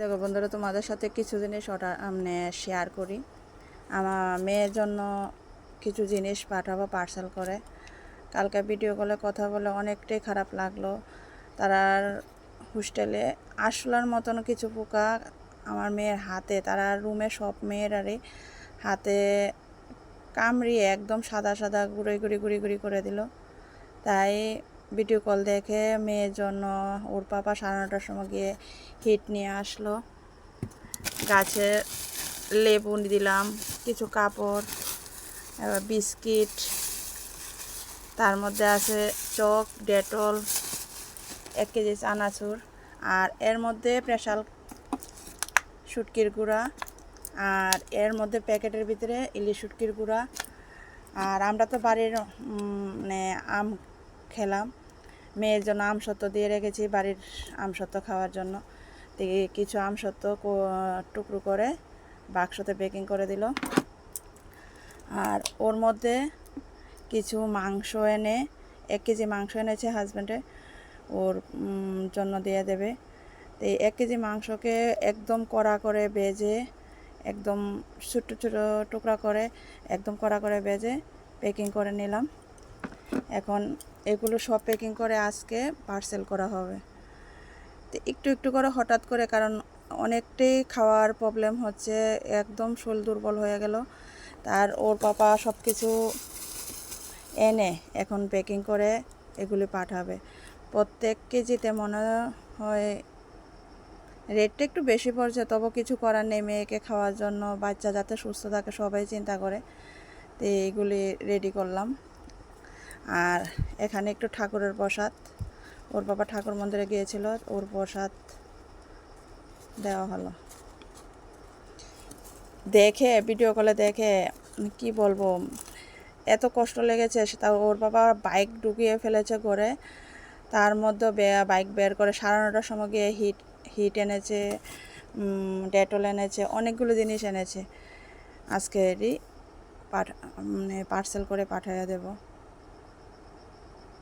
দেখো বন্ধুরা, তোমাদের সাথে কিছু জিনিস শেয়ার করি। আমার মেয়ের জন্য কিছু জিনিস পাঠাবো পার্সেল করে। কালকে ভিডিও কলে কথা বলে অনেকটাই খারাপ লাগলো। তারার হোস্টেলে আরশোলার মতন কিছু পোকা আমার মেয়ের হাতে, তারা রুমে সব মেয়েরারই হাতে কামড়িয়ে একদম সাদা সাদা গুঁড়ি গুঁড়ি গুঁড়ি গুঁড়ি করে দিল। তাই ভিডিও কল দেখে মেয়ের জন্য ওর পাপা 9:30টার সময় গিয়ে হিট নিয়ে আসলো। গাছে লেবু দিলাম, কিছু কাপড়, এবার বিস্কিট, তার মধ্যে আছে চক, ডেটল, 1 কেজি চানাচুর, আর এর মধ্যে স্পেশাল শুটকির গুঁড়া, আর এর মধ্যে প্যাকেটের ভিতরে ইলিশ শুটকির গুঁড়া। আর আমরা তো বাড়ির মানে আম খেলাম, মেয়ের জন্য আমসত্ত্ব দিয়ে রেখেছি বাড়ির আমসত্ত্ব খাওয়ার জন্য। কিছু আমসত্ত্ব টুকরো করে বাক্সতে প্যাকিং করে দিল। আর ওর মধ্যে কিছু মাংস এনে 1 কেজি মাংস এনেছে হাজব্যান্ডে, ওর জন্য দিয়ে দেবে। তো এই 1 কেজি মাংসকে একদম কড়া করে ভেজে, একদম ছোটো ছোটো টুকরা করে একদম কড়া করে ভেজে প্যাকিং করে নিলাম। এখন এগুলো সব প্যাকিং করে আজকে পার্সেল করা হবে। তো একটু একটু করে হঠাৎ করে, কারণ অনেকটাই খাওয়ার প্রবলেম হচ্ছে, একদম শরীর দুর্বল হয়ে গেল। তার ওর পাপা সব কিছু এনে এখন প্যাকিং করে এগুলি পাঠাবে। প্রত্যেক কেজিতে মনে হয় রেটটা একটু বেশি পড়ছে, তবু কিছু করার নেই, মেয়েকে খাওয়ার জন্য, বাচ্চা যাতে সুস্থ থাকে সবাই চিন্তা করে। তো এইগুলি রেডি করলাম। আর এখানে একটু ঠাকুরের প্রসাদ, ওর বাবা ঠাকুর মন্দিরে গিয়েছিল, ওর প্রসাদ দেওয়া হলো। দেখে ভিডিও কলে দেখে কি বলবো, এত কষ্ট লেগেছে। তা ওর বাবা বাইক ঢুকিয়ে ফেলেছে ঘরে, তার মধ্যে বাইক বের করে 9:30টার সময় গিয়ে হিট এনেছে, ডেটল এনেছে, অনেকগুলো জিনিস এনেছে। আজকে পার্সেল করে পাঠিয়ে দেব।